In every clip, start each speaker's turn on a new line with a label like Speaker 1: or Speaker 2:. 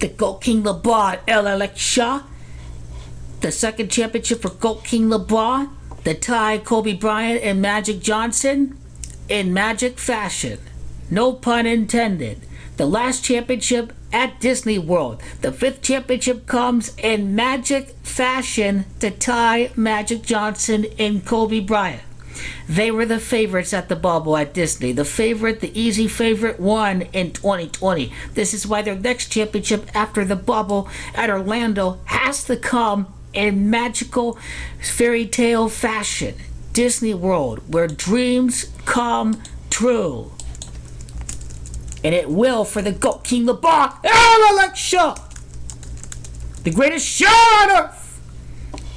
Speaker 1: The GOAT King LeBron Lakeshow. The second championship for GOAT King LeBron. The tie Kobe Bryant and Magic Johnson in Magic fashion. No pun intended. The last championship at Disney World. The fifth championship comes in Magic fashion to tie Magic Johnson and Kobe Bryant. They were the favorites at the bubble at Disney. The favorite, the easy favorite, won in 2020. This is why their next championship after the bubble at Orlando has to come in magical fairy tale fashion. Disney World, where dreams come true. And it will for the GOAT King LeBron Lakeshow. The greatest show on earth.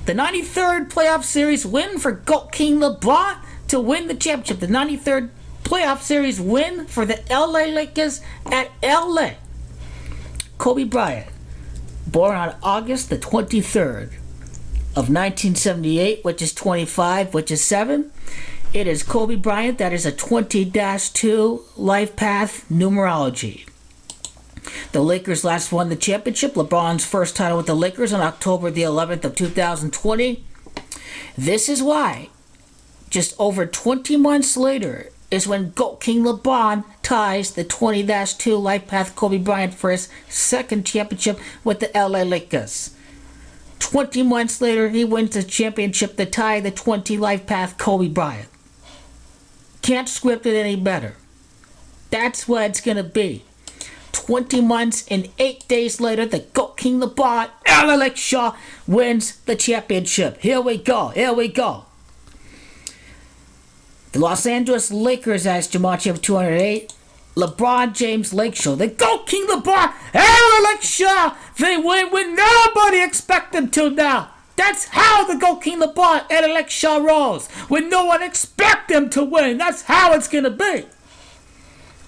Speaker 1: The 93rd playoff series win for GOAT King LeBron to win the championship. The 93rd playoff series win for the LA Lakers at LA. Kobe Bryant, born on August the 23rd of 1978, which is 25, which is 7. It is Kobe Bryant. That is a 20-2 life path numerology. The Lakers last won the championship. LeBron's first title with the Lakers on October the 11th of 2020. This is why, just over 20 months later, is when GOAT King LeBron ties the 20-2 life path Kobe Bryant for his second championship with the LA Lakers. 20 months later, he wins the championship to tie the 20 life path Kobe Bryant. Can't script it any better. That's what it's going to be. 20 months and 8 days later, the GOAT King LeBron Lakeshow wins the championship. Here we go. Here we go. The Los Angeles Lakers as Jumanji of 208. LeBron James Lakeshow. The GOAT King LeBron Lakeshow. They win when nobody expects them to now. That's how the GOAT King LeBron Lakeshow rolls. When no one expects them to win. That's how it's going to be.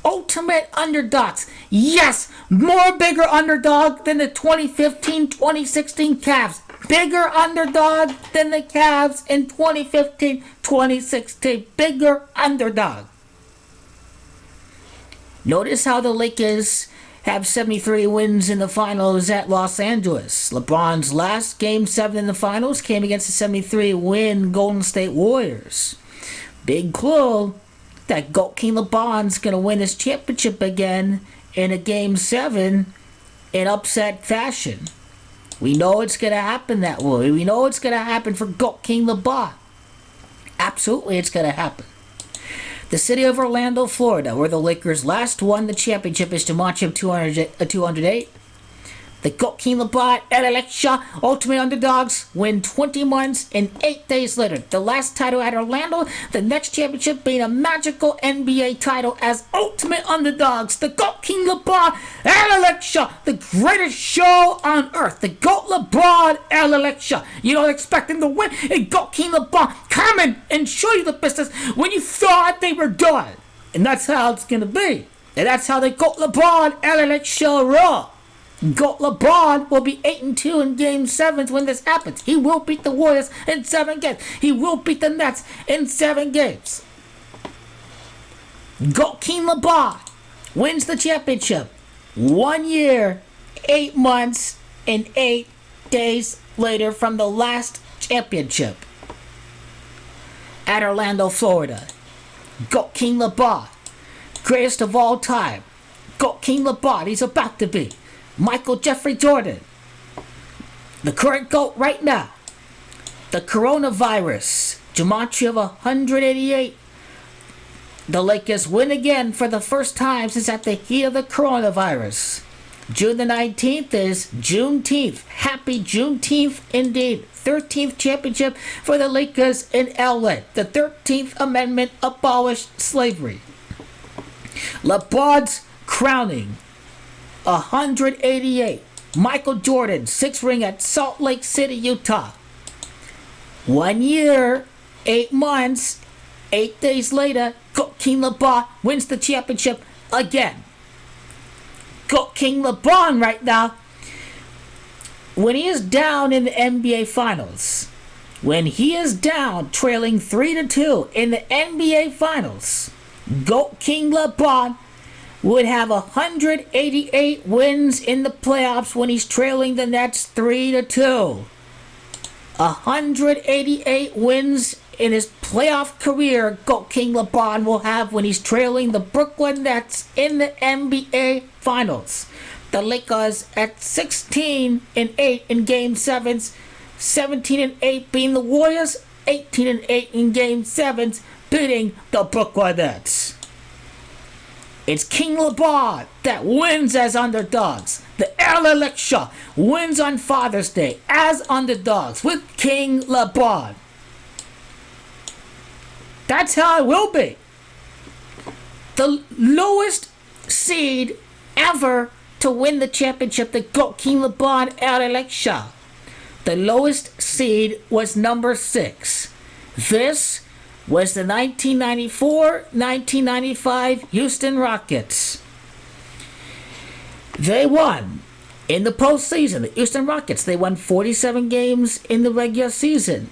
Speaker 1: Ultimate underdogs. Yes, more bigger underdog than the 2015-2016 Cavs. Bigger underdog than the Cavs in 2015-2016. Bigger underdog. Notice how the Lakers have 73 wins in the finals at Los Angeles. LeBron's last Game 7 in the finals came against the 73-win Golden State Warriors. Big clue that GOAT King LeBron's going to win his championship again in a Game 7 in upset fashion. We know it's going to happen that way. We know it's going to happen for GOAT King LeBron. Absolutely, it's going to happen. The city of Orlando, Florida, where the Lakers last won the championship, is Jumanji of 208. The GOAT King LeBron Lakeshow Ultimate Underdogs win 20 months and 8 days later. The last title at Orlando, the next championship being a magical NBA title as Ultimate Underdogs. The GOAT King LeBron Lakeshow, the greatest show on earth. The GOAT LeBron Lakeshow. You don't expect him to win. And GOAT King LeBron coming and show you the business when you thought they were done. And that's how it's going to be. And that's how the GOAT LeBron Lakeshow roll. GOAT LeBron will be 8-2 in Game 7 when this happens. He will beat the Warriors in 7 games. He will beat the Nets in 7 games. GOAT King LeBron wins the championship 1 year, 8 months, and 8 days later from the last championship at Orlando, Florida. GOAT King LeBron, greatest of all time. GOAT King LeBron, he's about to be Michael Jeffrey Jordan, the current GOAT right now. The coronavirus, Jumanji of 188. The Lakers win again for the first time since at the heat of the coronavirus. June the 19th is Juneteenth. Happy Juneteenth indeed. 13th championship for the Lakers in LA. The 13th Amendment abolished slavery. LeBron's crowning. 188. Michael Jordan, 6th ring at Salt Lake City, Utah. 1 year, 8 months, 8 days later, GOAT King LeBron wins the championship again. GOAT King LeBron right now, when he is down in the NBA Finals, when he is down trailing 3-2 in the NBA Finals, GOAT King LeBron would have 188 wins in the playoffs when he's trailing the Nets 3-2. 188 wins in his playoff career, GOAT King LeBron will have when he's trailing the Brooklyn Nets in the NBA Finals. The Lakers at 16-8 in Game 7s, 17-8 beating the Warriors, 18-8 in Game 7s beating the Brooklyn Nets. It's King LeBron that wins as underdogs. The LA Lakeshow wins on Father's Day as underdogs with King LeBron. That's how it will be. The lowest seed ever to win the championship, the GOAT King LeBron LA Lakeshow. The lowest seed was number 6. This was the 1994-1995 Houston Rockets. They won in the postseason. The Houston Rockets, they won 47 games in the regular season.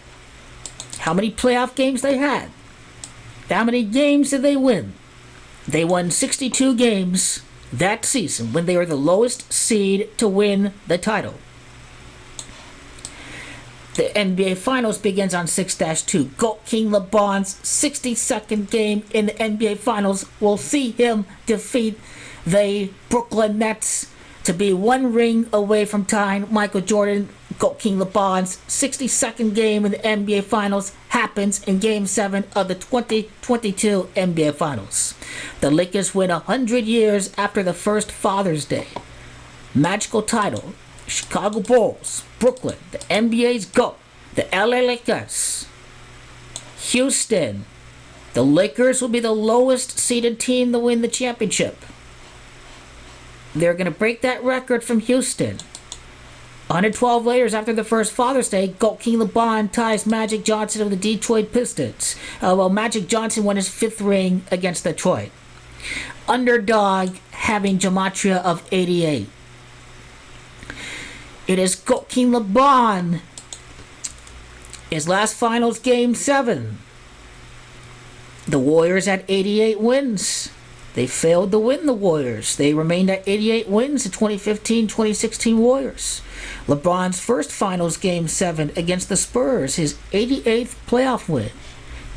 Speaker 1: How many playoff games they had? How many games did they win? They won 62 games that season when they were the lowest seed to win the title. The NBA Finals begins on 6-2. GOAT King LeBron's 62nd game in the NBA Finals will see him defeat the Brooklyn Nets to be one ring away from tying Michael Jordan. GOAT King LeBron's 62nd game in the NBA Finals happens in Game 7 of the 2022 NBA Finals. The Lakers win 100 years after the first Father's Day. Magical title. Chicago Bulls, Brooklyn, the NBA's GOAT, the LA Lakers, Houston. The Lakers will be the lowest seeded team to win the championship. They're going to break that record from Houston. 112 years after the first Father's Day, GOAT King LeBron ties Magic Johnson of the Detroit Pistons. Magic Johnson won his 5th ring against Detroit. Underdog having gematria of 88. It is GOAT King LeBron. His last finals, Game 7. The Warriors had 88 wins. They failed to win the Warriors. They remained at 88 wins, the 2015-2016 Warriors. LeBron's first finals, Game 7 against the Spurs, his 88th playoff win.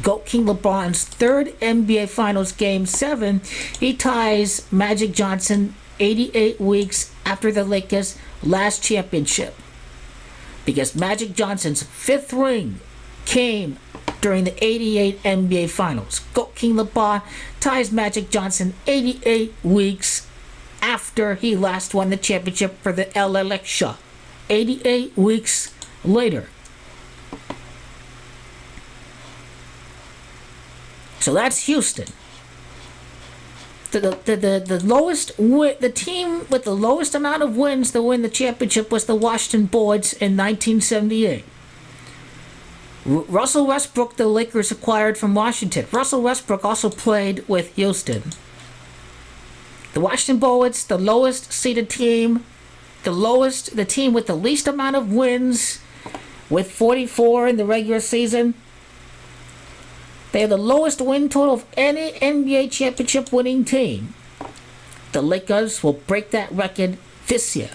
Speaker 1: GOAT King LeBron's 3rd NBA Finals, Game 7. He ties Magic Johnson 88 weeks after the Lakers' last championship, because Magic Johnson's 5th ring came during the 88 NBA Finals. GOAT King LeBron ties Magic Johnson 88 weeks after he last won the championship for the LA Lakeshow. 88 weeks later. So that's Houston. The lowest the team with the lowest amount of wins to win the championship was the Washington Bullets in 1978. Russell Westbrook, the Lakers acquired from Washington. Russell Westbrook also played with Houston. The Washington Bullets, the lowest seeded team, the team with the least amount of wins, with 44 in the regular season. They have the lowest win total of any NBA championship winning team. The Lakers will break that record this year.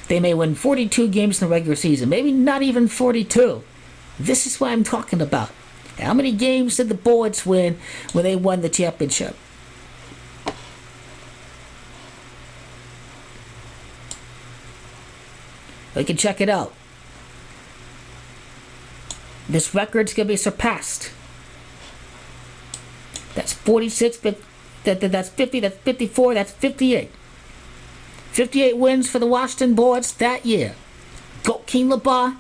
Speaker 1: They may win 42 games in the regular season, maybe not even 42. This is what I'm talking about. How many games did the Bullets win when they won the championship? We can check it out. This record's going to be surpassed. That's 46, that's 50, that's 54, that's 58. 58 wins for the Washington Bullets that year. GOAT King LeBron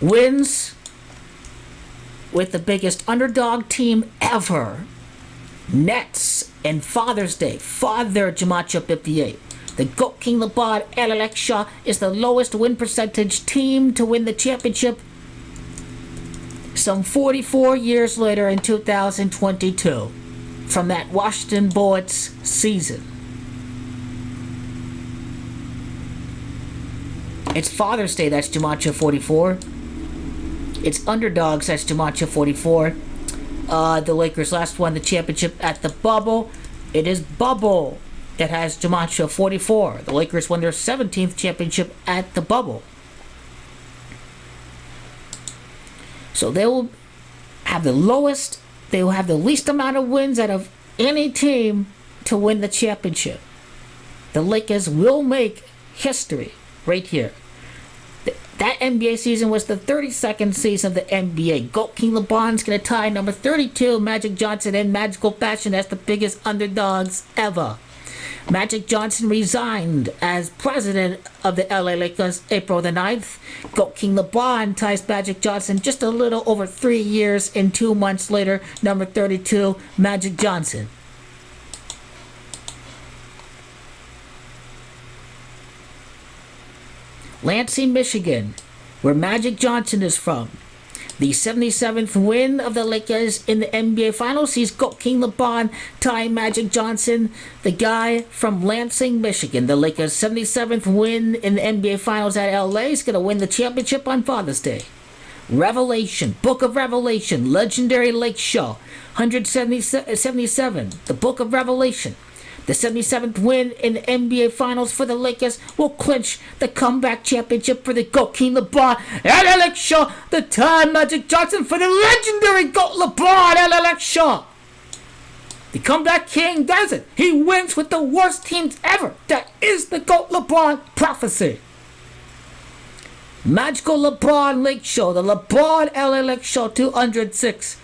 Speaker 1: wins with the biggest underdog team ever. Nets and Father's Day. Father gematria 58. The GOAT King LeBron LA Lakeshow is the lowest win percentage team to win the championship some 44 years later in 2022 from that Washington Bullets season. It's Father's Day, that's gematria 44. It's Underdogs, that's gematria 44. The Lakers last won the championship at the bubble. It is bubble. It has gematria 44. The Lakers won their 17th championship at the bubble. So they will have the lowest, they will have the least amount of wins out of any team to win the championship. The Lakers will make history right here. That NBA season was the 32nd season of the NBA. GOAT King LeBron's going to tie number 32, Magic Johnson, in magical fashion as the biggest underdogs ever. Magic Johnson resigned as president of the LA Lakers April the 9th. GOAT King LeBron ties Magic Johnson just a little over 3 years and 2 months later, number 32, Magic Johnson. Lansing, Michigan, where Magic Johnson is from. The 77th win of the Lakers in the NBA Finals sees GOAT King LeBron tying Magic Johnson, the guy from Lansing, Michigan. The Lakers' 77th win in the NBA Finals at LA is going to win the championship on Father's Day. Revelation, Book of Revelation, Legendary Lakeshow, 177, the Book of Revelation. The 77th win in the NBA Finals for the Lakers will clinch the comeback championship for the GOAT King LeBron. LA Shaw, the time Magic Johnson for the legendary GOAT LeBron. LA Shaw. The comeback king does it. He wins with the worst teams ever. That is the GOAT LeBron prophecy. Magical LeBron Lake Show, the LeBron LA Lake Show 206.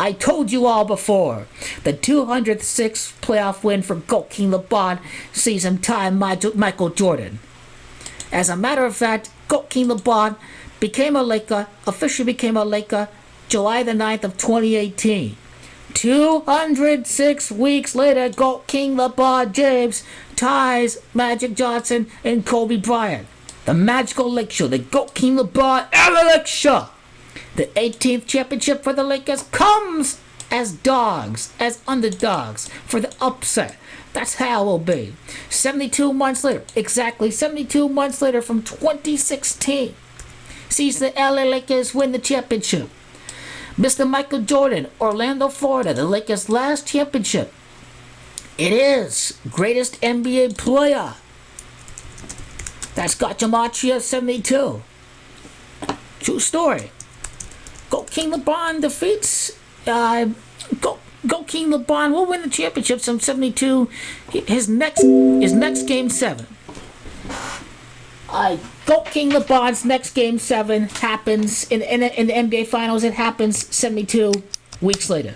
Speaker 1: I told you all before. The 206th playoff win for GOAT King LeBron sees him tie Michael Jordan. As a matter of fact, GOAT King LeBron officially became a Laker, July the 9th of 2018. 206 weeks later, GOAT King LeBron James ties Magic Johnson and Kobe Bryant. The magical Lake Show, the GOAT King LeBron LA Lake Show. The 18th championship for the Lakers comes as dogs, as underdogs, for the upset. That's how it will be. 72 months later, exactly 72 months later from 2016, sees the LA Lakers win the championship. Mr. Michael Jordan, Orlando, Florida, the Lakers' last championship. It is greatest NBA player. That's got gematria 72. True story. GOAT King LeBron defeats GOAT King LeBron will win the championships from 72. His next game 7. GOAT King LeBron's next game 7 happens in the NBA Finals. It happens 72 weeks later.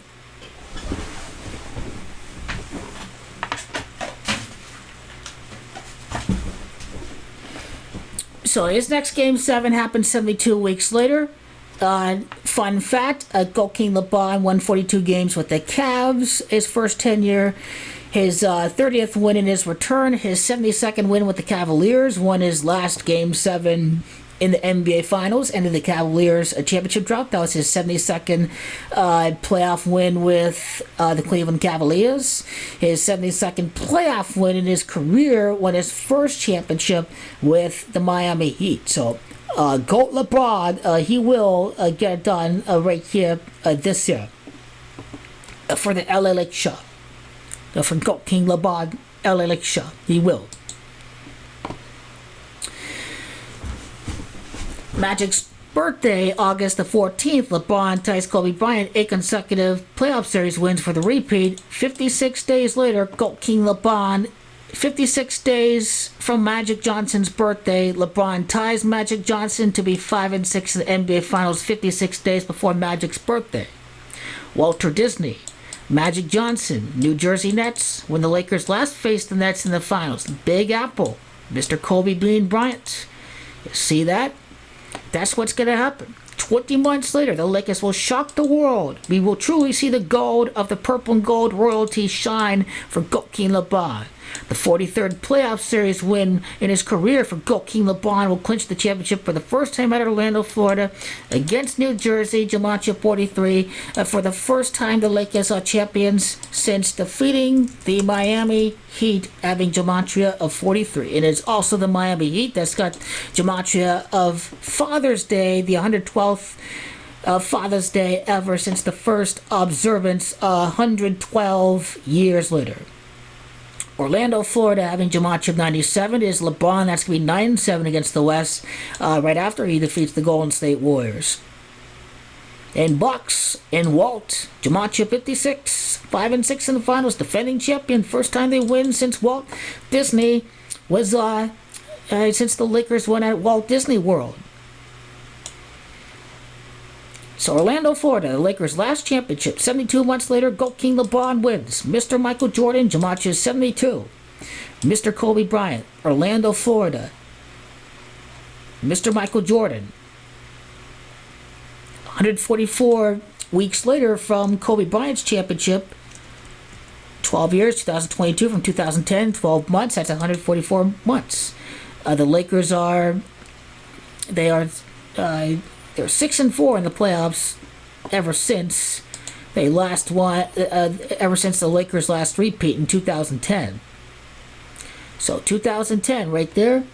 Speaker 1: So his next game 7 happens 72 weeks later. Fun fact, GOAT King LeBron won 42 games with the Cavs his first tenure. His 30th win in his return. His 72nd win with the Cavaliers. Won his last game 7 in the NBA Finals. Ended the Cavaliers championship drought. That was his 72nd playoff win with the Cleveland Cavaliers. His 72nd playoff win in his career. Won his first championship with the Miami Heat. So GOAT LeBron, he will get it done right here this year for the LA Lake Show. From GOAT King LeBron, LA Lake Show. He will. Magic's birthday, August the 14th, LeBron ties Kobe Bryant 8 consecutive playoff series wins for the repeat. 56 days later, GOAT King LeBron, 56 days from Magic Johnson's birthday, LeBron ties Magic Johnson to be 5-6 in the NBA Finals 56 days before Magic's birthday. Walter Disney, Magic Johnson, New Jersey Nets, when the Lakers last faced the Nets in the Finals. Big Apple, Mr. Kobe Bryant. You see that? That's what's going to happen. 20 months later, the Lakers will shock the world. We will truly see the gold of the purple and gold royalty shine for GOAT King LeBron. The 43rd playoff series win in his career for GOAT King LeBron will clinch the championship for the first time at Orlando, Florida, against New Jersey, gematria 43. For the first time, the Lakers are champions since defeating the Miami Heat, having gematria of 43. And it's also the Miami Heat that's got gematria of Father's Day, the 112th Father's Day ever since the first observance 112 years later. Orlando, Florida, having Jumanji of 97 is LeBron. That's going to be 9-7 against the West right after he defeats the Golden State Warriors. And Bucks and Walt, Jumanji of 56, 5-6 in the finals, defending champion. First time they win since Walt Disney was, since the Lakers won at Walt Disney World. So Orlando, Florida, the Lakers' last championship. 72 months later, GOAT King LeBron wins. Mr. Michael Jordan, Jumanji is 72. Mr. Kobe Bryant, Orlando, Florida. Mr. Michael Jordan. 144 weeks later from Kobe Bryant's championship. 12 years, 2022 from 2010, 12 months, that's 144 months. The Lakers are 6-4 in the playoffs ever since they last won, ever since the Lakers' last repeat in 2010. So 2010, right there.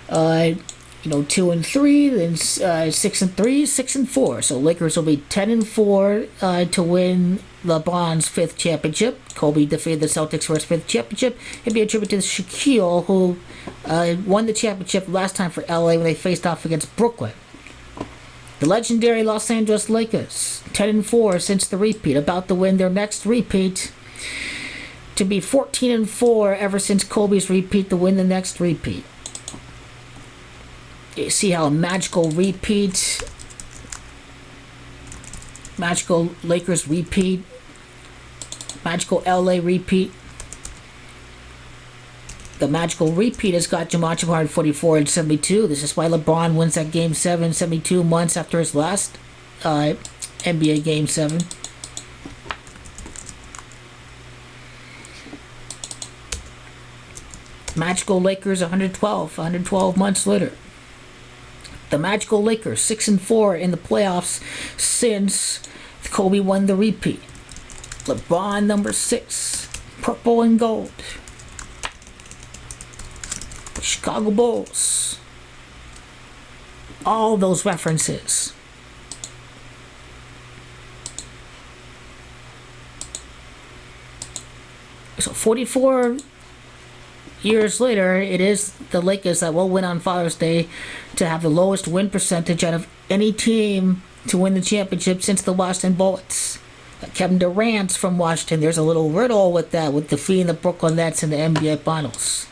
Speaker 1: 2-3, then 6-3, 6-4. So Lakers will be 10-4 to win LeBron's fifth championship. Kobe defeated the Celtics for his fifth championship. It'd be a tribute to Shaquille, who won the championship last time for LA when they faced off against Brooklyn. The legendary Los Angeles Lakers, 10-4 since the repeat, about to win their next repeat, to be 14-4 ever since Kobe's repeat to win the next repeat. You see how a magical repeat, magical Lakers repeat, magical LA repeat. The magical repeat has got Jumanji 144 and 72. This is why LeBron wins that Game 7 72 months after his last NBA Game 7. Magical Lakers 112 months later. The magical Lakers 6-4 in the playoffs since Kobe won the repeat. LeBron number 6, purple and gold. Chicago Bulls. All those references. So 44 years later, it is the Lakers that will win on Father's Day to have the lowest win percentage out of any team to win the championship since the Washington Bullets. Kevin Durant's from Washington. There's a little riddle with that, with defeating the Brooklyn Nets in the NBA Finals.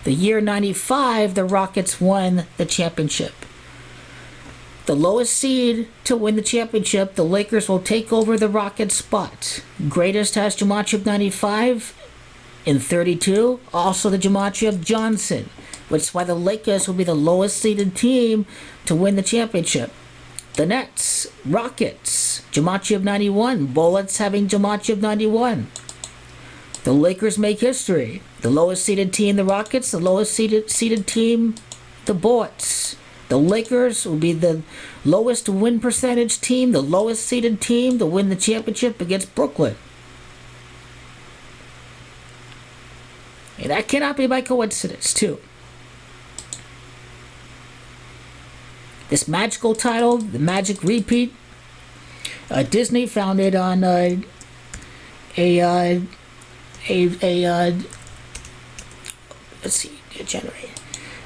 Speaker 1: The year 95, the Rockets won the championship. The lowest seed to win the championship, the Lakers will take over the Rockets spot. Greatest has Jumanji of 95 in 32. Also the Jumanji of Johnson, which is why the Lakers will be the lowest seeded team to win the championship. The Nets, Rockets, Jumanji of 91. Bullets having Jumanji of 91. The Lakers make history. The lowest seeded team, the Rockets. The lowest seeded team, the Bullets. The Lakers will be the lowest win percentage team, the lowest seeded team to win the championship against Brooklyn. And that cannot be by coincidence, too. This magical title, the Magic Repeat, Disney founded on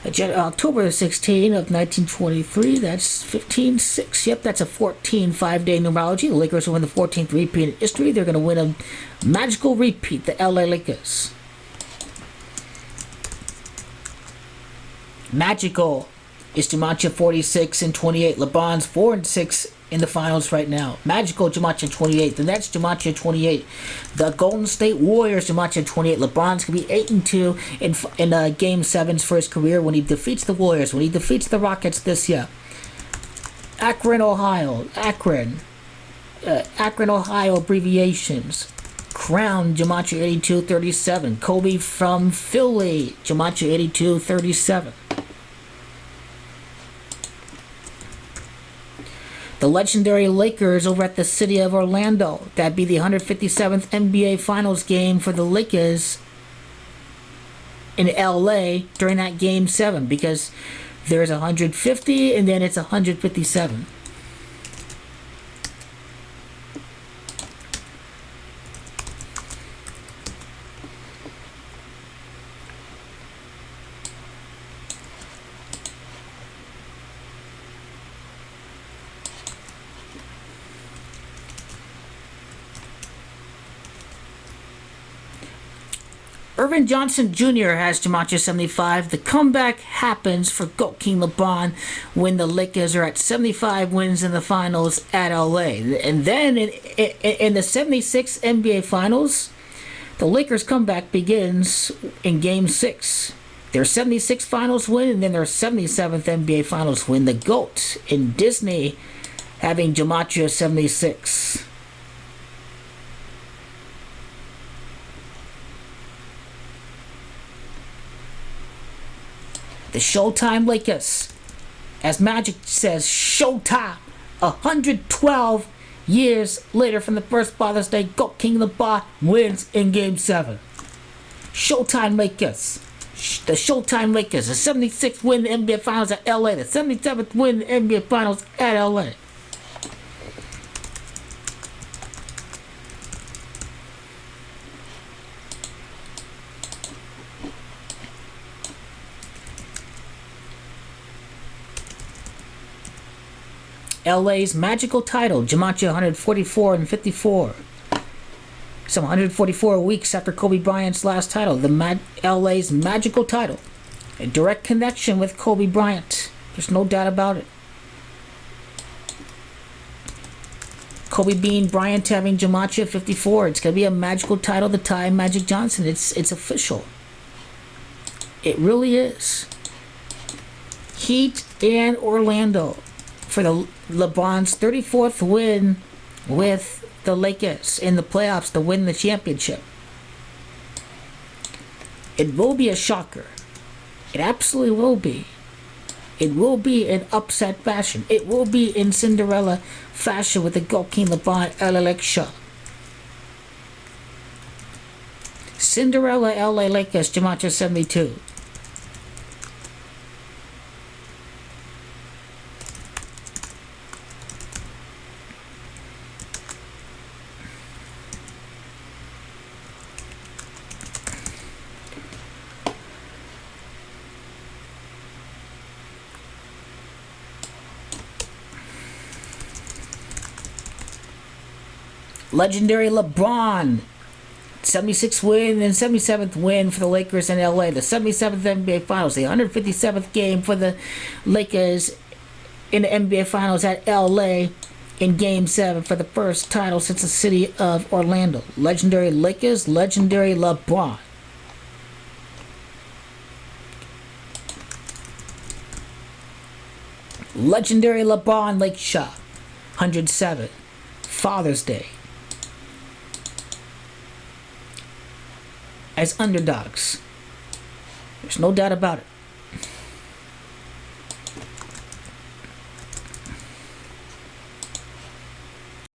Speaker 1: October 16 of 1923. That's 15-6. Yep, that's a 5-day numerology. The Lakers will win the 14th repeat in history. They're going to win a magical repeat, the LA Lakers. Magical is Jumanji 46 and 28. LeBron's 4-6 in the finals right now. Magical Jumanji 28. The Nets Jumanji 28. The Golden State Warriors Jumanji 28. LeBron's gonna be 8-2 in Game 7s for his career when he defeats the Warriors. When he defeats the Rockets this year. Akron, Ohio. Akron, Ohio abbreviations. Crown Jumanji 82-37. Kobe from Philly Jumanji 82-37. The legendary Lakers over at the city of Orlando. That'd be the 157th NBA Finals game for the Lakers in LA during that Game 7, because there's 150 and then it's 157. Irvin Johnson Jr. has Gematria 75. The comeback happens for GOAT King LeBron when the Lakers are at 75 wins in the finals at LA. And then in the 76 NBA Finals, the Lakers' comeback begins in Game 6. Their 76th Finals win and then their 77th NBA Finals win. The GOAT in Disney having Gematria 76. The Showtime Lakers. As Magic says, Showtime. 112 years later from the first Father's Day, GOAT King LeBron wins in Game 7. Showtime Lakers. The Showtime Lakers. The 76th win in the NBA Finals at LA. The 77th win in the NBA Finals at LA. LA's magical title, Gematria 144 and 54. Some 144 weeks after Kobe Bryant's last title, LA's magical title. A direct connection with Kobe Bryant. There's no doubt about it. Kobe being Bryant having Gematria 54. It's going to be a magical title to tie Magic Johnson. It's official. It really is. Heat and Orlando for the LeBron's 34th win with the Lakers in the playoffs to win the championship. It will be a shocker. It absolutely will be. It will be in upset fashion. It will be in Cinderella fashion with the GOAT King LeBron LA Lakeshow. Cinderella LA Lakers Gematria 72. Legendary LeBron, 76th win and 77th win for the Lakers in LA. The 77th NBA Finals, the 157th game for the Lakers in the NBA Finals at LA in Game 7 for the first title since the city of Orlando. Legendary Lakers, legendary LeBron. Legendary LeBron Lakeshow, 107. Father's Day. As underdogs. There's no doubt about it.